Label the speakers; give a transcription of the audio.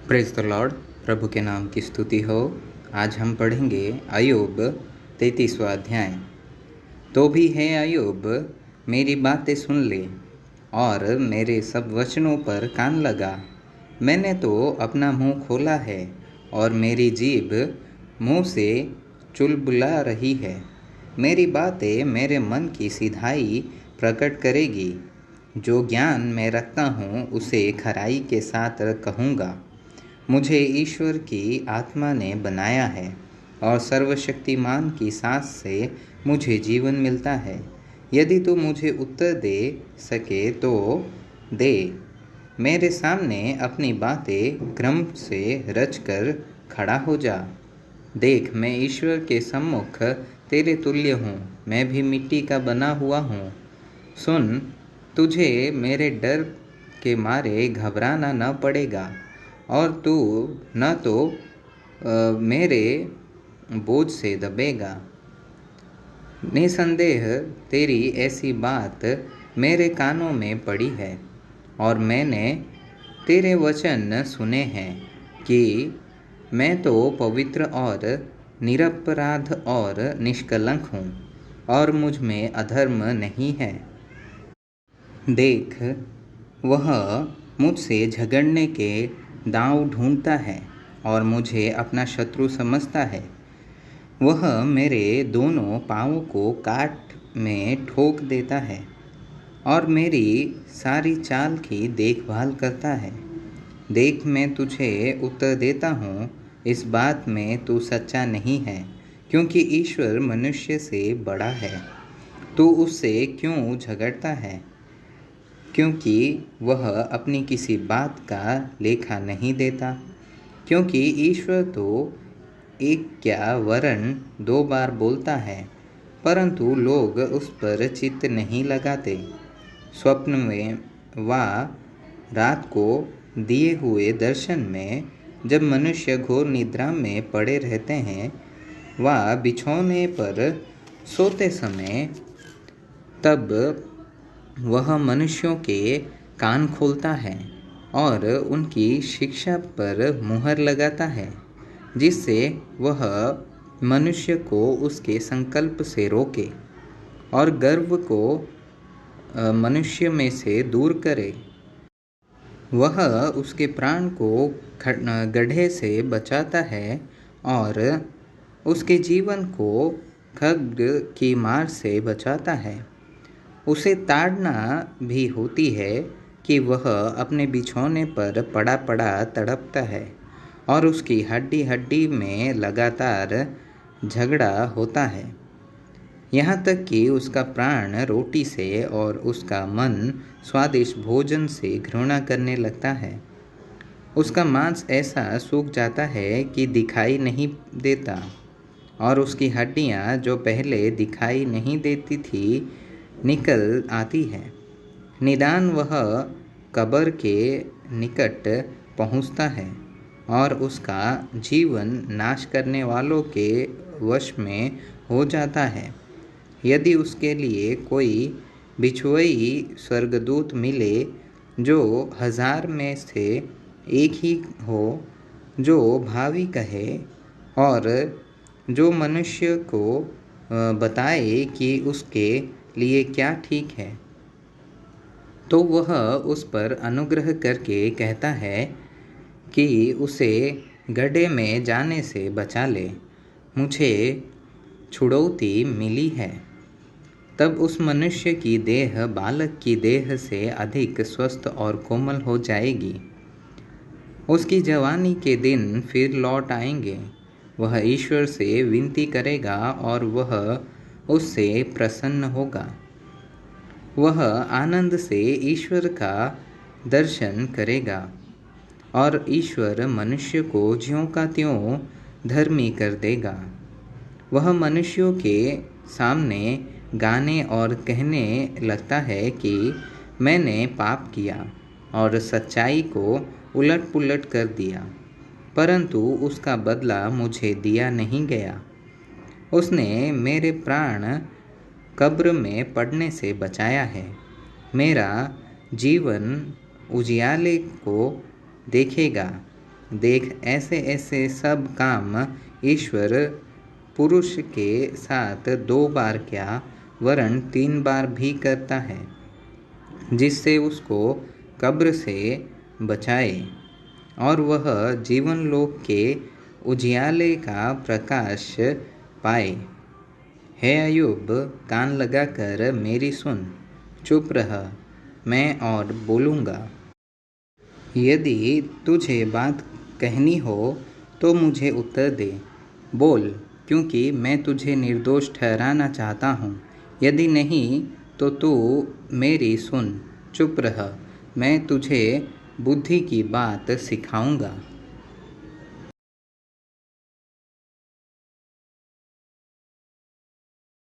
Speaker 1: Praise the Lord. प्रभु के नाम की स्तुति हो। आज हम पढ़ेंगे अय्यूब 33वां अध्याय। तो भी है अय्यूब, मेरी बातें सुन ले और मेरे सब वचनों पर कान लगा। मैंने तो अपना मुंह खोला है और मेरी जीभ मुंह से चुलबुला रही है। मेरी बातें मेरे मन की सिधाई प्रकट करेगी। जो ज्ञान मैं रखता हूँ उसे खराई के साथ कहूँगा। मुझे ईश्वर की आत्मा ने बनाया है और सर्वशक्तिमान की सांस से मुझे जीवन मिलता है। यदि तू मुझे उत्तर दे सके तो दे। मेरे सामने अपनी बातें क्रम से रचकर खड़ा हो जा। देख, मैं ईश्वर के सम्मुख तेरे तुल्य हूँ, मैं भी मिट्टी का बना हुआ हूँ। सुन, तुझे मेरे डर के मारे घबराना न पड़ेगा और तू न तो मेरे बोझ से दबेगा। निसंदेह तेरी ऐसी बात मेरे कानों में पड़ी है और मैंने तेरे वचन सुने हैं कि मैं तो पवित्र और निरपराध और निष्कलंक हूँ और मुझ में अधर्म नहीं है। देख, वह मुझसे झगड़ने के दांव ढूंढता है और मुझे अपना शत्रु समझता है। वह मेरे दोनों पाँवों को काट में ठोक देता है और मेरी सारी चाल की देखभाल करता है। देख, मैं तुझे उत्तर देता हूँ, इस बात में तू सच्चा नहीं है, क्योंकि ईश्वर मनुष्य से बड़ा है। तू उससे क्यों झगड़ता है? क्योंकि वह अपनी किसी बात का लेखा नहीं देता। क्योंकि ईश्वर तो एक क्या वरन 2 बार बोलता है, परंतु लोग उस पर चित्त नहीं लगाते। स्वप्न में व रात को दिए हुए दर्शन में जब मनुष्य घोर निद्रा में पड़े रहते हैं व बिछौने पर सोते समय, तब वह मनुष्यों के कान खोलता है और उनकी शिक्षा पर मुहर लगाता है, जिससे वह मनुष्य को उसके संकल्प से रोके और गर्व को मनुष्य में से दूर करे। वह उसके प्राण को गड्ढे से बचाता है और उसके जीवन को खड्ग की मार से बचाता है। उसे ताड़ना भी होती है कि वह अपने बिछौने पर पड़ा पड़ा तड़पता है और उसकी हड्डी हड्डी में लगातार झगड़ा होता है, यहाँ तक कि उसका प्राण रोटी से और उसका मन स्वादिष्ट भोजन से घृणा करने लगता है। उसका मांस ऐसा सूख जाता है कि दिखाई नहीं देता और उसकी हड्डियाँ जो पहले दिखाई नहीं देती थी निकल आती है। निदान वह कब्र के निकट पहुँचता है और उसका जीवन नाश करने वालों के वश में हो जाता है। यदि उसके लिए कोई बिछुई स्वर्गदूत मिले जो 1000 में से एक ही हो, जो भावी कहे और जो मनुष्य को बताए कि उसके लिए क्या ठीक है, तो वह उस पर अनुग्रह करके कहता है कि उसे गड्ढे में जाने से बचा ले। मुझे छुड़ौती मिली है। तब उस मनुष्य की देह बालक की देह से अधिक स्वस्थ और कोमल हो जाएगी। उसकी जवानी के दिन फिर लौट आएंगे। वह ईश्वर से विनती करेगा और वह उससे प्रसन्न होगा। वह आनंद से ईश्वर का दर्शन करेगा और ईश्वर मनुष्य को ज्यों का त्यों धर्मी कर देगा। वह मनुष्यों के सामने गाने और कहने लगता है कि मैंने पाप किया और सच्चाई को उलट पुलट कर दिया, परंतु उसका बदला मुझे दिया नहीं गया। उसने मेरे प्राण कब्र में पड़ने से बचाया है। मेरा जीवन उजियाले को देखेगा देख, ऐसे ऐसे सब काम ईश्वर पुरुष के साथ 2 बार क्या वरन 3 बार भी करता है, जिससे उसको कब्र से बचाए और वह जीवन लोक के उजियाले का प्रकाश पाए। हे अय्यूब, कान लगाकर मेरी सुन, चुप रह, मैं और बोलूँगा। यदि तुझे बात कहनी हो तो मुझे उत्तर दे, बोल, क्योंकि मैं तुझे निर्दोष ठहराना चाहता हूँ। यदि नहीं तो तू मेरी सुन, चुप रह, मैं तुझे बुद्धि की बात सिखाऊंगा।